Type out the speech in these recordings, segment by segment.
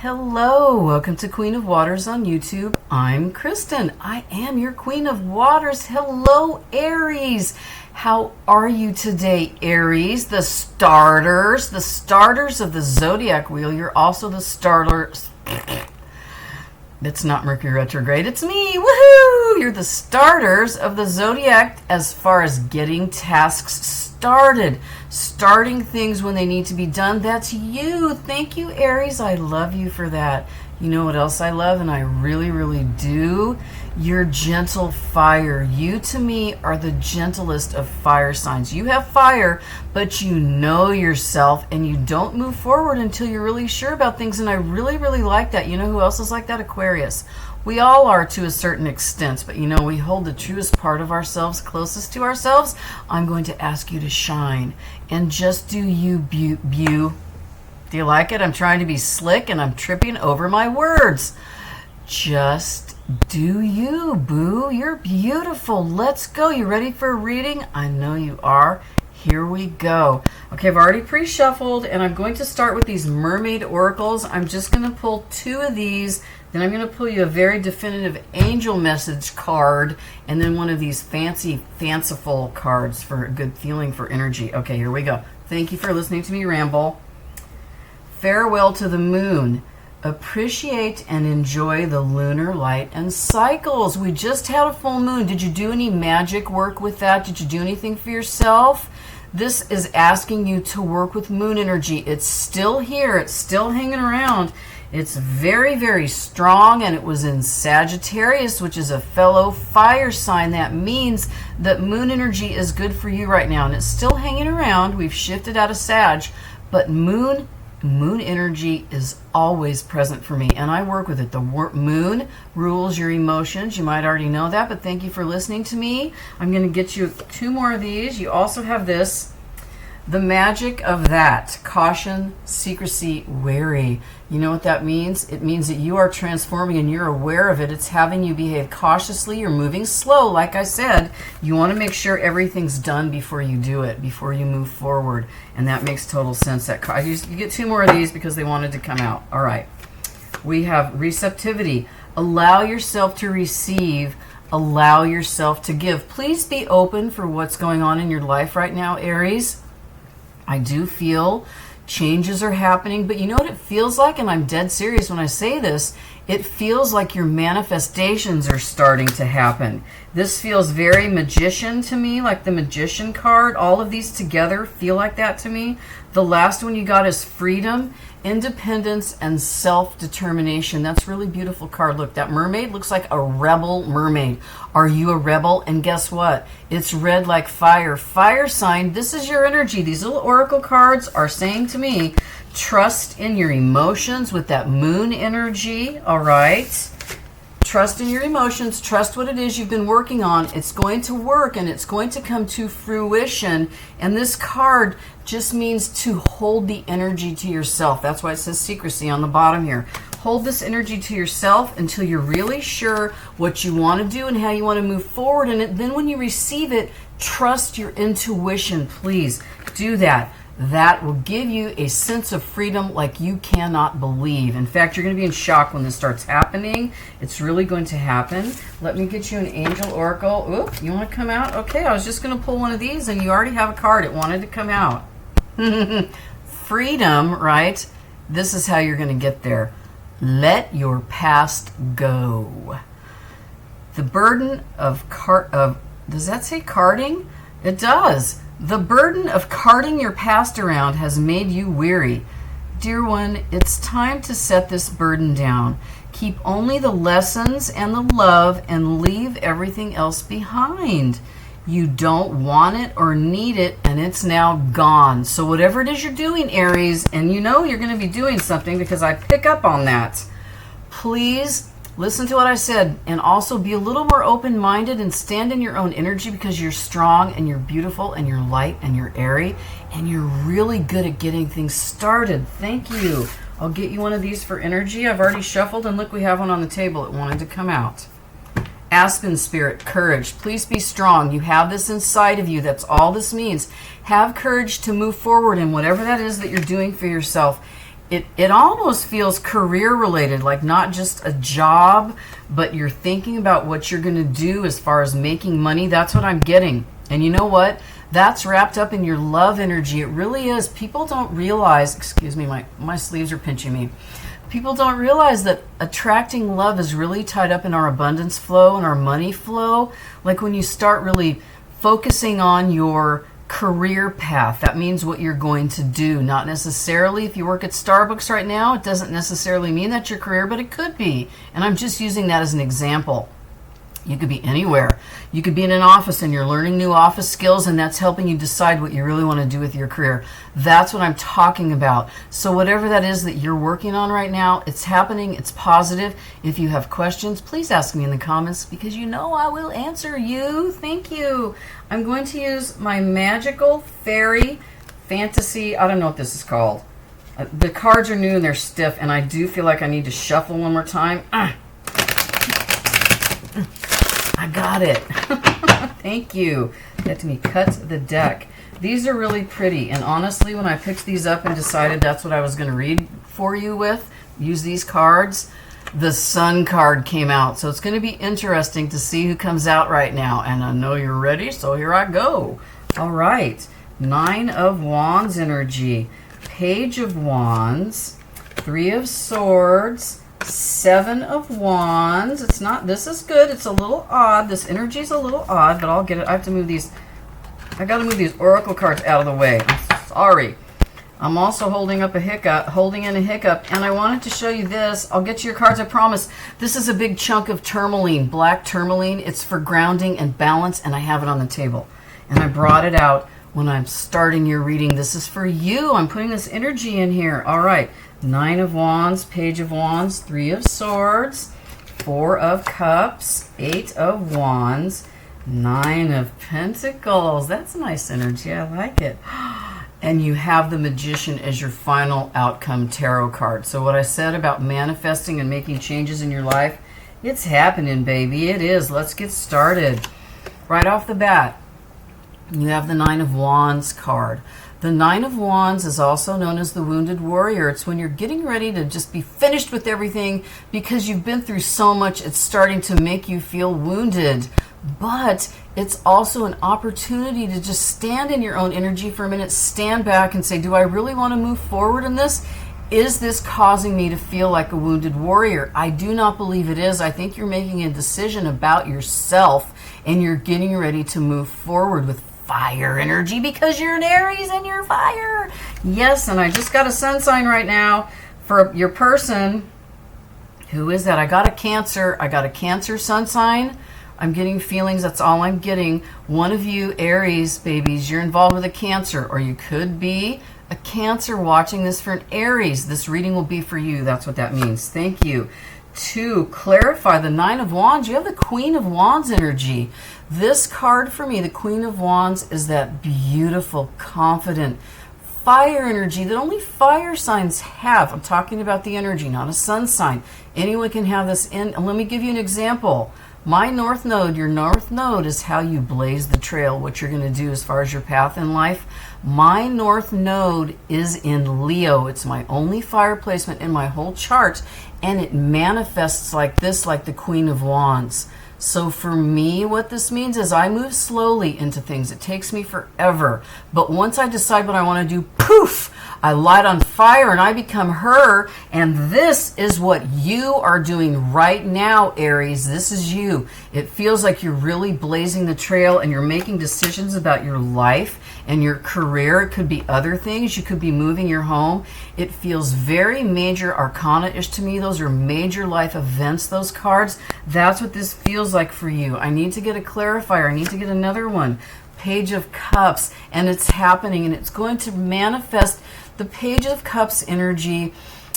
Hello, welcome to Queen of Waters on YouTube. I'm Kristen. I am your Queen of Waters. Hello, Aries. How are you today, Aries? The starters of the zodiac wheel. You're also the starters. It's not Mercury retrograde, it's me. Woohoo! You're the starters of the zodiac as far as getting tasks started. Starting things when they need to be done. That's you. Thank you, Aries. I love you for that. You know what else I love, and I really, really do? Your gentle fire. You, to me, are the gentlest of fire signs. You have fire, but you know yourself, and you don't move forward until you're really sure about things, and I really, really like that. You know who else is like that? Aquarius. We all are to a certain extent, but you know, we hold the truest part of ourselves closest to ourselves. I'm going to ask you to shine, and just do you, Do you like it? I'm trying to be slick, and I'm tripping over my words. Just do you, boo. You're beautiful. Let's go. You ready for a reading? I know you are. Here we go. Okay, I've already pre-shuffled, and I'm going to start with these mermaid oracles. I'm just going to pull two of these, then I'm going to pull you a very definitive angel message card, and then one of these fanciful cards for a good feeling for energy. Okay, here we go. Thank you for listening to me ramble. Farewell to the moon. Appreciate and enjoy the lunar light and cycles. We just had a full moon. Did you do any magic work with that? Did you do anything for yourself? This is asking you to work with moon energy. It's still here. It's still hanging around. It's very, very strong, and it was in Sagittarius, which is a fellow fire sign. That means that moon energy is good for you right now, and it's still hanging around. We've shifted out of Sag, but moon energy is always present for me, and I work with it. The moon rules your emotions. You might already know that, but thank you for listening to me. I'm going to get you two more of these. You also have this, the magic of that. Caution, secrecy, wary. You know what that means? It means that you are transforming and you're aware of it. It's having you behave cautiously. You're moving slow. Like I said, you want to make sure everything's done before you do it, before you move forward. And that makes total sense. You get two more of these because they wanted to come out. All right. We have receptivity. Allow yourself to receive. Allow yourself to give. Please be open for what's going on in your life right now, Aries. I do feel changes are happening, but you know what it feels like? And I'm dead serious when I say this. It feels like your manifestations are starting to happen. This feels very magician to me, like the magician card. All of these together feel like that to me. The last one you got is freedom, independence, and self-determination. That's a really beautiful card. Look, that mermaid looks like a rebel mermaid. Are you a rebel? And guess what? It's red like fire. Fire sign, this is your energy. These little oracle cards are saying to me, trust in your emotions with that moon energy, all right? Trust in your emotions. Trust what it is you've been working on. It's going to work, and it's going to come to fruition. And this card just means to hold the energy to yourself. That's why it says secrecy on the bottom here. Hold this energy to yourself until you're really sure what you want to do and how you want to move forward. And then when you receive it, trust your intuition. Please do that. That will give you a sense of freedom like you cannot believe. In fact, you're going to be in shock when this starts happening. It's really going to happen. Let me get you an angel oracle. Oop, you want to come out? Okay, I was just going to pull one of these, and you already have a card. It wanted to come out. Freedom, right? This is how you're going to get there. Let your past go. The burden of does that say carting? It does. The burden of carting your past around has made you weary. Dear one, it's time to set this burden down. Keep only the lessons and the love and leave everything else behind. You don't want it or need it, and it's now gone. So whatever it is you're doing, Aries, and you know you're going to be doing something because I pick up on that, please listen to what I said, and also be a little more open-minded and stand in your own energy because you're strong and you're beautiful and you're light and you're airy and you're really good at getting things started. Thank you. I'll get you one of these for energy. I've already shuffled, and look, we have one on the table. It wanted to come out. Aspen spirit, courage. Please be strong. You have this inside of you. That's all this means. Have courage to move forward in whatever that is that you're doing for yourself. it almost feels career related, like not just a job, but you're thinking about what you're going to do as far as making money. That's what I'm getting. And you know what? That's wrapped up in your love energy. It really is. People don't realize, excuse me, my sleeves are pinching me. People don't realize that attracting love is really tied up in our abundance flow and our money flow. Like when you start really focusing on your career path, that means what you're going to do. Not necessarily if you work at Starbucks right now, it doesn't necessarily mean that's your career, but it could be. And I'm just using that as an example. You could be anywhere. You could be in an office and you're learning new office skills, and that's helping you decide what you really want to do with your career. That's what I'm talking about. So whatever that is that you're working on right now, it's happening, it's positive. If you have questions, please ask me in the comments, because you know I will answer you. Thank you. I'm going to use my Magical Fairy Fantasy, I don't know what this is called. The cards are new and they're stiff, and I do feel like I need to shuffle one more time. I got it. Thank you. Let me cut the deck. These are really pretty, and honestly, when I picked these up and decided that's what I was going to read for you with, use these cards, the Sun card came out. So it's going to be interesting to see who comes out right now, and I know you're ready, so here I go. All right. 9 of Wands energy, Page of Wands, 3 of Swords, 7 of Wands. It's not, this is good. It's a little odd. This energy is a little odd, but I'll get it. I have to move these. I got to move these oracle cards out of the way. I'm sorry. I'm also holding in a hiccup, and I wanted to show you this. I'll get you your cards, I promise. This is a big chunk of tourmaline, black tourmaline. It's for grounding and balance, and I have it on the table. And I brought it out when I'm starting your reading. This is for you. I'm putting this energy in here. All right. 9 of Wands, Page of Wands, 3 of Swords, 4 of Cups, 8 of Wands, 9 of Pentacles. That's nice energy. I like it. And you have the Magician as your final outcome tarot card. So what I said about manifesting and making changes in your life, it's happening, baby. It is. Let's get started. Right off the bat, you have the 9 of Wands card. The 9 of Wands is also known as the Wounded Warrior. It's when you're getting ready to just be finished with everything because you've been through so much, it's starting to make you feel wounded. But it's also an opportunity to just stand in your own energy for a minute, stand back and say, do I really want to move forward in this? Is this causing me to feel like a wounded warrior? I do not believe it is. I think you're making a decision about yourself and you're getting ready to move forward with fire energy because you're an Aries and you're fire. Yes, and I just got a sun sign right now for your person. Who is that? I got a Cancer. I got a Cancer sun sign. I'm getting feelings. That's all I'm getting. One of you Aries babies, you're involved with a Cancer, or you could be a Cancer watching this for an Aries. This reading will be for you. That's what that means. Thank you. To clarify the 9 of Wands, you have the Queen of Wands energy. This card for me, the Queen of Wands, is that beautiful, confident, fire energy that only fire signs have. I'm talking about the energy, not a sun sign. Anyone can have this in. And let me give you an example. My North Node, your North Node is how you blaze the trail, what you're going to do as far as your path in life. My North Node is in Leo. It's my only fire placement in my whole chart, and it manifests like this, like the Queen of Wands. So for me, what this means is I move slowly into things. It takes me forever. But once I decide what I want to do, poof, I light on fire and I become her. And this is what you are doing right now, Aries. This is you. It feels like you're really blazing the trail and you're making decisions about your life and your career. It could be other things. You could be moving your home. It feels very major arcana-ish to me. Those are major life events, those cards. That's what this feels like for you. I need to get a clarifier. I need to get another one. Page of Cups, and it's happening, and it's going to manifest. The Page of Cups energy,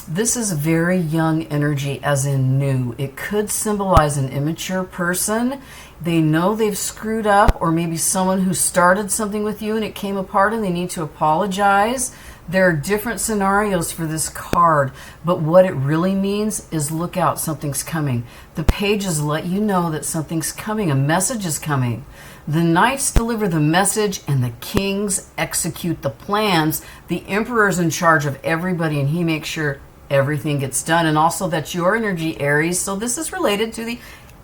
this is very young energy, as in new. It could symbolize an immature person. They know they've screwed up, or maybe someone who started something with you and it came apart and they need to apologize. There are different scenarios for this card, but what it really means is look out, something's coming. The pages let you know that something's coming, a message is coming. The knights deliver the message and the kings execute the plans. The emperor's in charge of everybody and he makes sure everything gets done. And also that's your energy, Aries. So this is related to the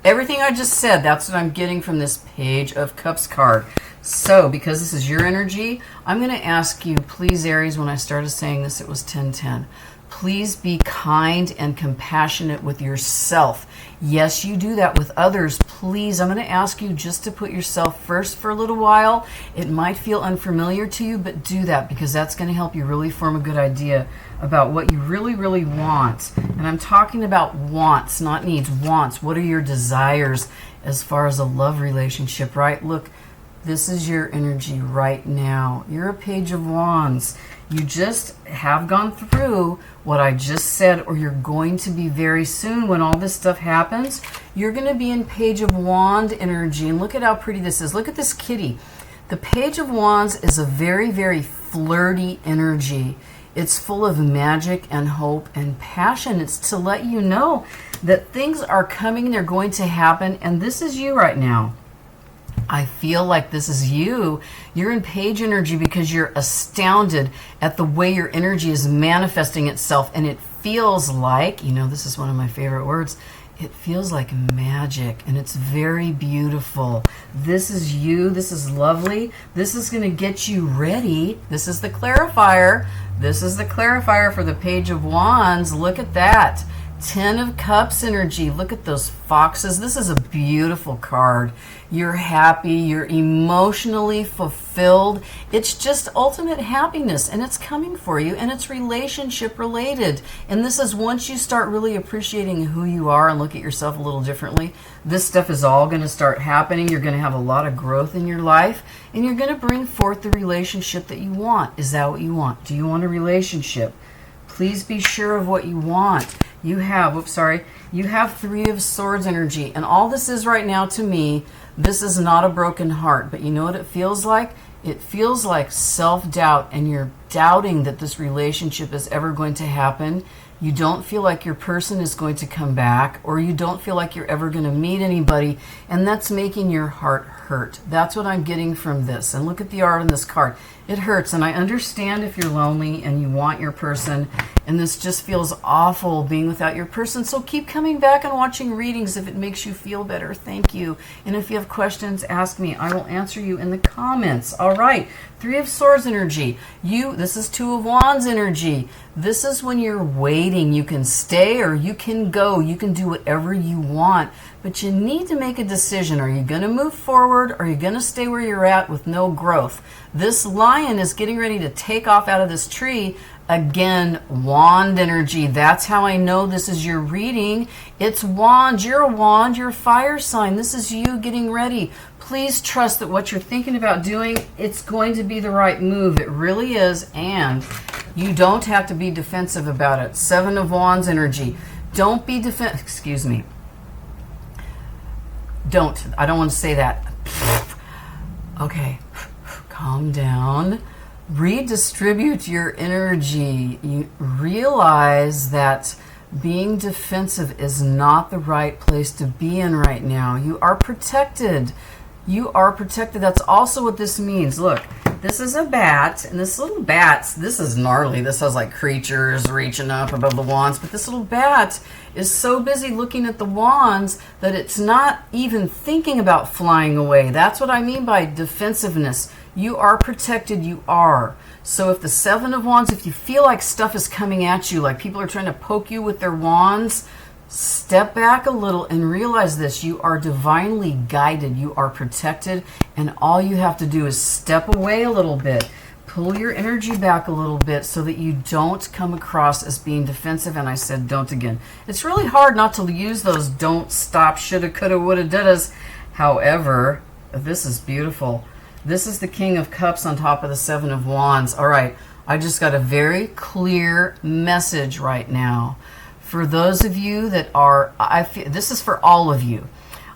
everything I just said. That's what I'm getting from this Page of Cups card. So because this is your energy, I'm going to ask you, please, Aries, when I started saying this, it was 10-10. Please be kind and compassionate with yourself. Yes, you do that with others. Please, I'm going to ask you just to put yourself first for a little while. It might feel unfamiliar to you, but do that because that's going to help you really form a good idea about what you really, really want. And I'm talking about wants, not needs, wants. What are your desires as far as a love relationship, right? Look, this is your energy right now. You're a Page of Wands. You just have gone through what I just said, or you're going to be very soon when all this stuff happens. You're going to be in Page of Wand energy. And look at how pretty this is. Look at this kitty. The Page of Wands is a very, very flirty energy. It's full of magic and hope and passion. It's to let you know that things are coming, they're going to happen, and this is you right now. I feel like this is you. You're in Page energy because you're astounded at the way your energy is manifesting itself. And it feels like, you know, this is one of my favorite words, it feels like magic and it's very beautiful. This is you. This is lovely. This is going to get you ready. This is the clarifier. This is the clarifier for the Page of Wands. Look at that. 10 of Cups energy. Look at those foxes. This is a beautiful card. You're happy. You're emotionally fulfilled. It's just ultimate happiness, and it's coming for you, and it's relationship related. And this is once you start really appreciating who you are and look at yourself a little differently, this stuff is all going to start happening. You're going to have a lot of growth in your life, and you're going to bring forth the relationship that you want. Is that what you want? Do you want a relationship? Please be sure of what you want. You have, you have 3 of Swords energy. And all this is right now to me, this is not a broken heart. But you know what it feels like? It feels like self-doubt, and you're doubting that this relationship is ever going to happen. You don't feel like your person is going to come back, or you don't feel like you're ever going to meet anybody, and that's making your heart hurt. That's what I'm getting from this. And look at the art on this card. It hurts, and I understand if you're lonely and you want your person, and this just feels awful being without your person. So keep coming back and watching readings if it makes you feel better. Thank you. And if you have questions, ask me. I will answer you in the comments. All right. 3 of Swords energy. This is 2 of Wands energy. This is when you're waiting. You can stay or you can go. You can do whatever you want. But you need to make a decision. Are you going to move forward, or are you going to stay where you're at with no growth? This lion is getting ready to take off out of this tree. Again, wand energy. That's how I know this is your reading. It's wands. You're a wand. You're a fire sign. This is you getting ready. Please trust that what you're thinking about doing, it's going to be the right move. It really is. And you don't have to be defensive about it. 7 of Wands energy. Don't be excuse me. I don't want to say that. Okay. Calm down. Redistribute your energy. You realize that being defensive is not the right place to be in right now. You are protected. You are protected. That's also what this means. Look, this is a bat, and this little bat, this is gnarly. This has like creatures reaching up above the wands, but this little bat is so busy looking at the wands that it's not even thinking about flying away. That's what I mean by defensiveness. You are protected. You are. So if the 7 of Wands, if you feel like stuff is coming at you, like people are trying to poke you with their wands, step back a little and realize this. You are divinely guided. You are protected. And all you have to do is step away a little bit. Pull your energy back a little bit so that you don't come across as being defensive. And I said don't again. It's really hard not to use those don't, stop, shoulda, coulda, woulda, diddas. However, this is beautiful. This is the King of Cups on top of the 7 of Wands. All right, I just got a very clear message right now. For those of you that are, this is for all of you.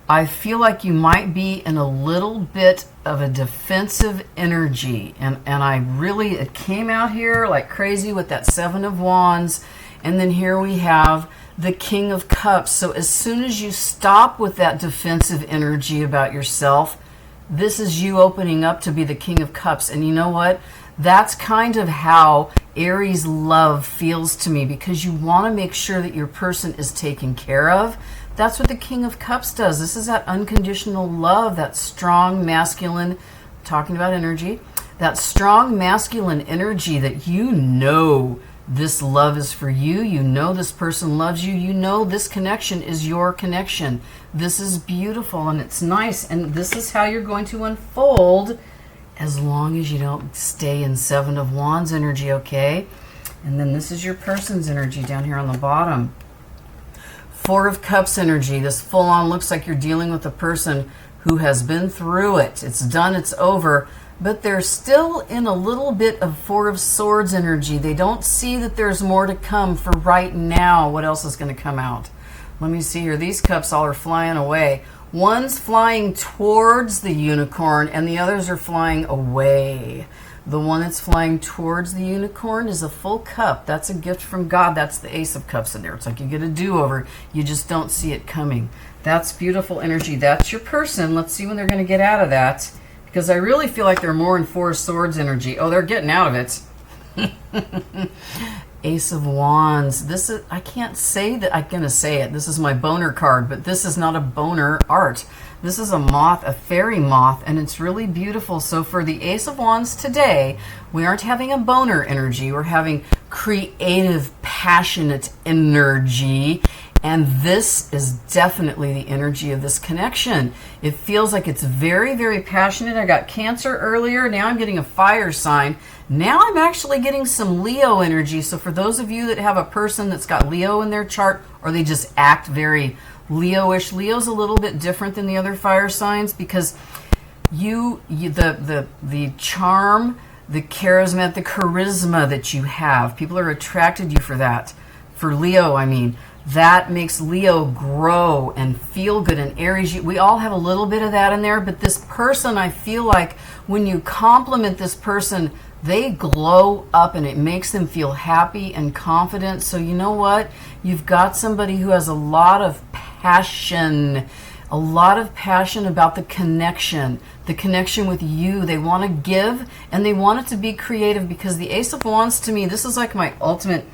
I feel like you might be in a little bit of a defensive energy. And I really, it came out here like crazy with that Seven of Wands. And then here we have the King of Cups. So as soon as you stop with that defensive energy about yourself, this is you opening up to be the King of Cups. And you know what? That's kind of how Aries love feels to me, because you want to make sure that your person is taken care of. That's what the King of Cups does. This is that unconditional love, that strong masculine, talking about energy, that strong masculine energy that you know this love is for you. You know this person loves you. You know this connection is your connection. This is beautiful and it's nice. And this is how you're going to unfold, as long as you don't stay in Seven of Wands energy, okay? And then this is your person's energy down here on the bottom. Four of Cups energy. This full-on looks like you're dealing with a person who has been through it. It's done, it's over. But they're still in a little bit of Four of Swords energy. They don't see that there's more to come for right now. What else is going to come out? Let me see here. These cups all are flying away. One's flying towards the unicorn and the others are flying away. The one that's flying towards the unicorn is a full cup. That's a gift from God. That's the Ace of Cups in there. It's like you get a do-over. You just don't see it coming. That's beautiful energy. That's your person. Let's see when they're going to get out of that, because I really feel like they're more in Four of Swords energy. Oh, they're getting out of it. Ace of Wands. This is, I can't say that I'm going to say it. This is my boner card, but this is not a boner art. This is a moth, a fairy moth, and it's really beautiful. So for the Ace of Wands today, we aren't having a boner energy. We're having creative, passionate energy. And this is definitely the energy of this connection. It feels like it's very, very passionate. I got Cancer earlier. Now I'm getting a fire sign. Now I'm actually getting some Leo energy. So for those of you that have a person that's got Leo in their chart, or they just act very Leo-ish. Leo's a little bit different than the other fire signs, because the charm, the charisma, the charisma that you have, people are attracted to you for that. For Leo, I mean, that makes Leo grow and feel good. And Aries, we all have a little bit of that in there, but this person, I feel like when you compliment this person, they glow up and it makes them feel happy and confident. So you know what? You've got somebody who has a lot of passion about the connection with you. They want to give and they want it to be creative, because the Ace of Wands, to me, this is like my ultimate,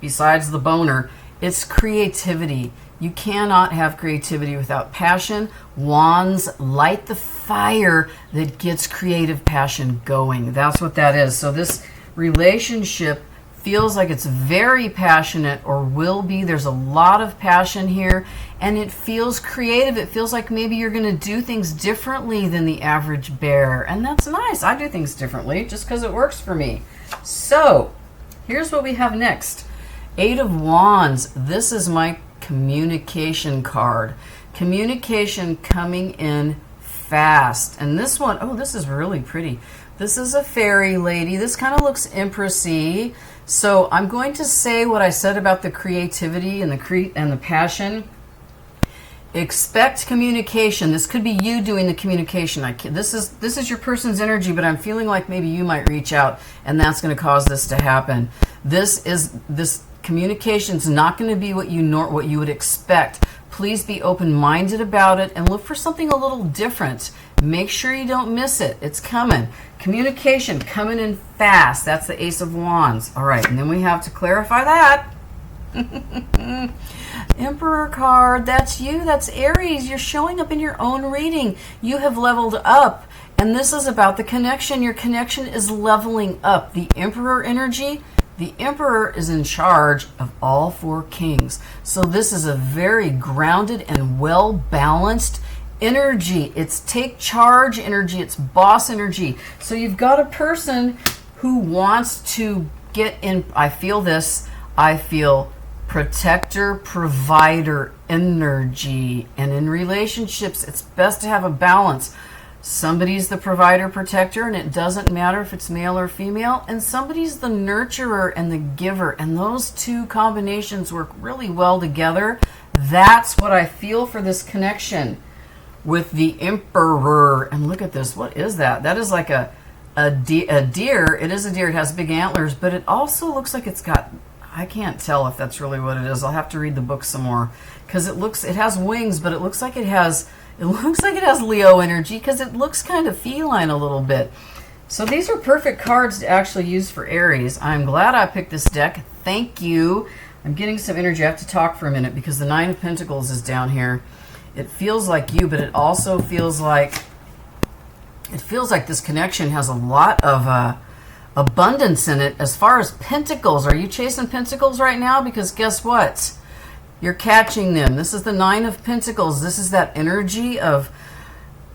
besides the boner, it's creativity. You cannot have creativity without passion. Wands light the fire that gets creative passion going. That's what that is. So this relationship feels like it's very passionate, or will be. There's a lot of passion here, and it feels creative. It feels like maybe you're going to do things differently than the average bear, and that's nice. I do things differently just because it works for me. So here's what we have next. Eight of Wands. This is my communication card. Communication coming in fast. And this one, oh, this is really pretty. This is a fairy lady. This kind of looks empressy. So I'm going to say what I said about the creativity and the passion. Expect communication. This could be you doing the communication. This is your person's energy, but I'm feeling like maybe you might reach out, and that's going to cause this to happen. This communication is not going to be what you would expect. Please be open-minded about it and look for something a little different. Make sure you don't miss it. It's coming. Communication coming in fast. That's the Ace of Wands. All right, and then we have to clarify that. Emperor card. That's you. That's Aries. You're showing up in your own reading. You have leveled up, and this is about the connection. Your connection is leveling up. The Emperor energy. The Emperor is in charge of all four kings. So this is a very grounded and well-balanced energy. It's take charge energy. It's boss energy. So you've got a person who wants to get in. I feel this. I feel protector, provider energy. And in relationships, it's best to have a balance. Somebody's the provider, protector, and it doesn't matter if it's male or female. And somebody's the nurturer and the giver. And those two combinations work really well together. That's what I feel for this connection. with the Emperor. And look at this. What is that? That is like a deer. It is a deer. It has big antlers, but it also looks like it's got, I can't tell if that's really what it is. I'll have to read the book some more, because it has wings, but it looks like it has Leo energy, because it looks kind of feline a little bit. So these are perfect cards to actually use for Aries. I'm glad I picked this deck. Thank you. I'm getting some energy. I have to talk for a minute because the Nine of Pentacles is down here. It feels like you, but it also feels like this connection has a lot of abundance in it. As far as pentacles, are you chasing pentacles right now? Because guess what? You're catching them. This is the Nine of Pentacles. This is that energy of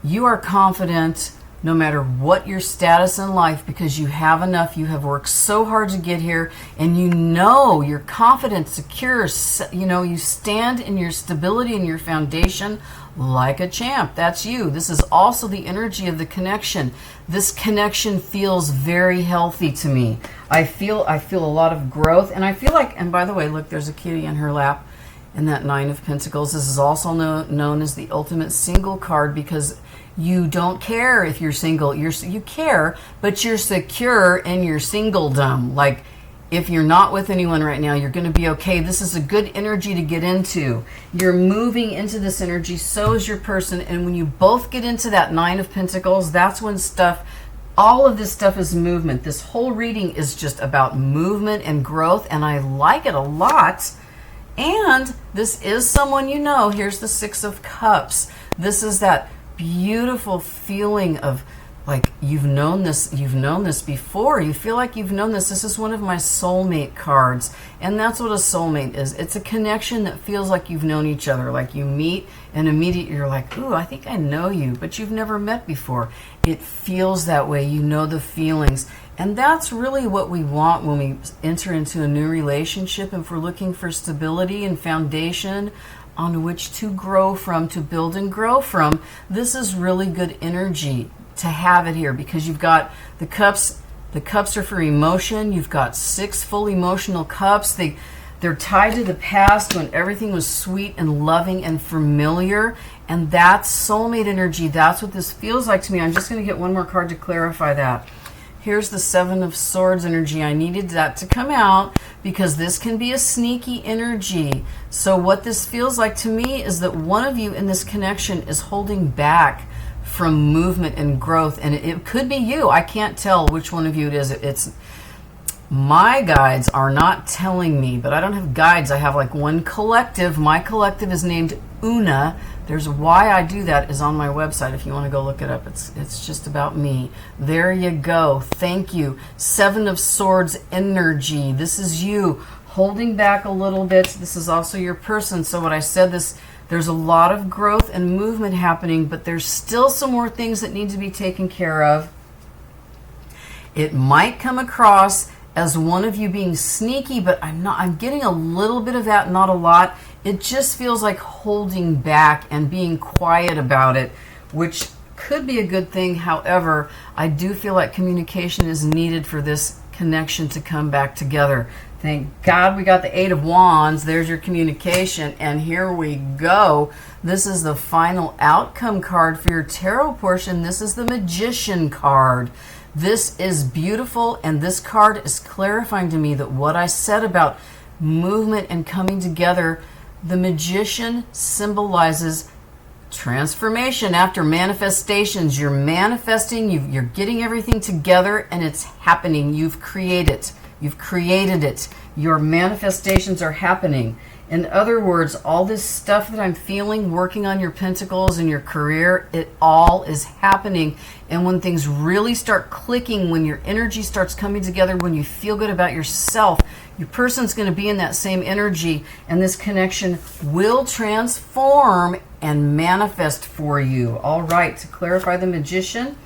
you are confident no matter what your status in life, because you have enough. You have worked so hard to get here, and you know you're confident, secure. You know, you stand in your stability and your foundation like a champ. That's you. This is also the energy of the connection. This connection feels very healthy to me. I feel a lot of growth, and I feel like, and by the way, look, there's a kitty in her lap in that Nine of Pentacles. This is also known as the ultimate single card, because you don't care if you're single. You care, but you're secure in your singledom. Like, if you're not with anyone right now, you're going to be okay. This is a good energy to get into. You're moving into this energy, so is your person. And when you both get into that Nine of Pentacles, that's when all of this stuff is movement. This whole reading is just about movement and growth, and I like it a lot. And this is someone you know. Here's the Six of Cups. This is that beautiful feeling of like you've known this before. You feel like you've known this. This is one of my soulmate cards, and that's what a soulmate is. It's a connection that feels like you've known each other. Like you meet and immediately you're like, ooh, I think I know you, but you've never met before. It feels that way. You know the feelings. And that's really what we want when we enter into a new relationship. If we're looking for stability and foundation on which to grow from, to build and grow from, this is really good energy to have it here, because you've got the cups. The cups are for emotion. You've got 6 full emotional cups. They're tied to the past when everything was sweet and loving and familiar. And that's soulmate energy. That's what this feels like to me. I'm just going to get one more card to clarify that. Here's the Seven of Swords energy. I needed that to come out because this can be a sneaky energy. So what this feels like to me is that one of you in this connection is holding back from movement and growth. And it could be you. I can't tell which one of you it is. It's my guides are not telling me, but I don't have guides. I have like one collective. My collective is named Una. There's why I do that is on my website if you want to go look it up. It's just about me. There you go. Thank you. Seven of Swords energy. This is you holding back a little bit. This is also your person. So what I said, there's a lot of growth and movement happening, but there's still some more things that need to be taken care of. It might come across as one of you being sneaky, but I'm getting a little bit of that, not a lot. It just feels like holding back and being quiet about it, which could be a good thing. However, I do feel like communication is needed for this connection to come back together. Thank God we got the Eight of Wands. There's your communication. And here we go. This is the final outcome card for your tarot portion. This is the Magician card. This is beautiful, and this card is clarifying to me that what I said about movement and coming together, the Magician symbolizes transformation after manifestations. You're manifesting, you're getting everything together, and it's happening. You've created it. Your manifestations are happening. In other words, all this stuff that I'm feeling, working on your pentacles and your career, it all is happening. And when things really start clicking, when your energy starts coming together, when you feel good about yourself, your person's going to be in that same energy, and this connection will transform and manifest for you. All right, to clarify the Magician,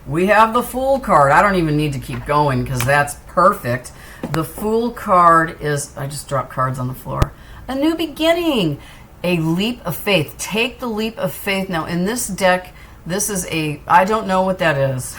we have the Fool card. I don't even need to keep going because that's perfect. The Fool card is, I just dropped cards on the floor. A new beginning, a leap of faith. Take the leap of faith. Now, in this deck, this is I don't know what that is.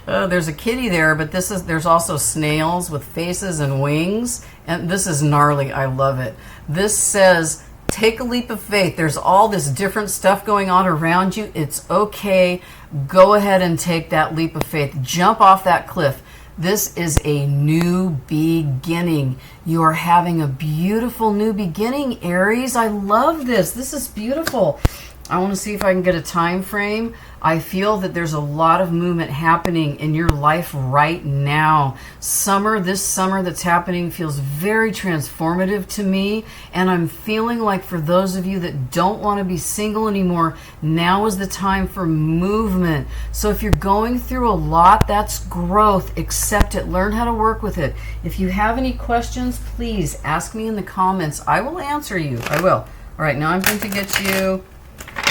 There's a kitty there, but there's also snails with faces and wings. And this is gnarly. I love it. This says, take a leap of faith. There's all this different stuff going on around you. It's okay. Go ahead and take that leap of faith. Jump off that cliff. This is a new beginning. You are having a beautiful new beginning, Aries. I love this. This is beautiful. I want to see if I can get a time frame. I feel that there's a lot of movement happening in your life right now. This summer that's happening feels very transformative to me. And I'm feeling like for those of you that don't want to be single anymore, now is the time for movement. So if you're going through a lot, that's growth. Accept it. Learn how to work with it. If you have any questions, please ask me in the comments. I will answer you. I will. All right, now I'm going to get you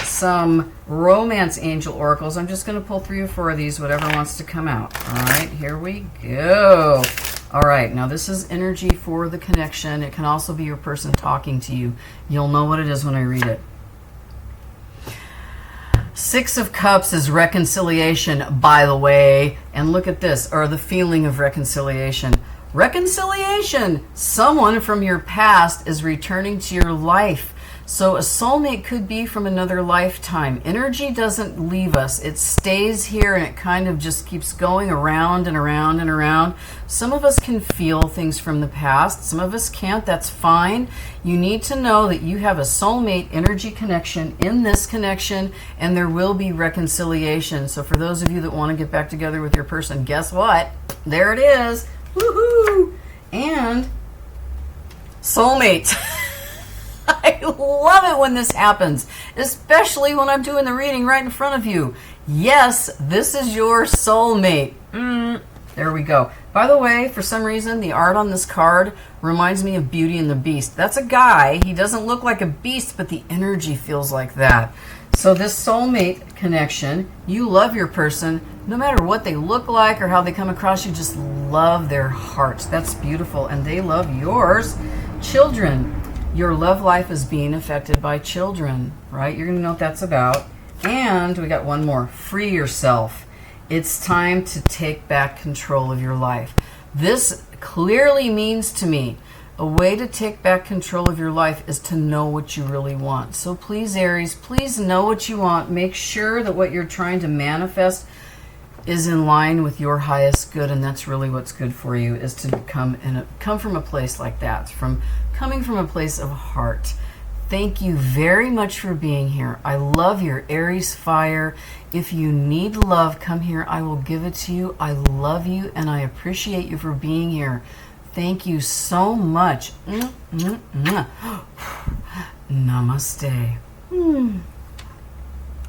some romance angel oracles. I'm just going to pull 3 or 4 of these, whatever wants to come out. All right, here we go. All right, now this is energy for the connection. It can also be your person talking to you. You'll know what it is when I read it. 6 of Cups is reconciliation, by the way. And look at this, or the feeling of reconciliation. Reconciliation! Someone from your past is returning to your life. So a soulmate could be from another lifetime. Energy doesn't leave us. It stays here and it kind of just keeps going around and around and around. Some of us can feel things from the past. Some of us can't. That's fine. You need to know that you have a soulmate energy connection in this connection, and there will be reconciliation. So for those of you that want to get back together with your person, guess what? There it is. Woohoo! And soulmate. I love it when this happens, especially when I'm doing the reading right in front of you. Yes, this is your soulmate. There we go. By the way, for some reason, the art on this card reminds me of Beauty and the Beast. That's a guy. He doesn't look like a beast, but the energy feels like that. So this soulmate connection, you love your person. No matter what they look like or how they come across, you just love their hearts. That's beautiful. And they love yours. Children. Your love life is being affected by children, right? You're going to know what that's about. And we got one more. Free yourself. It's time to take back control of your life. This clearly means to me, a way to take back control of your life is to know what you really want. So please, Aries, please know what you want. Make sure that what you're trying to manifest is in line with your highest good, and that's really what's good for you, is to come from a place like that, coming from a place of heart. Thank you very much for being here. I love your Aries fire. If you need love, come here. I will give it to you. I love you, and I appreciate you for being here. Thank you so much. Namaste.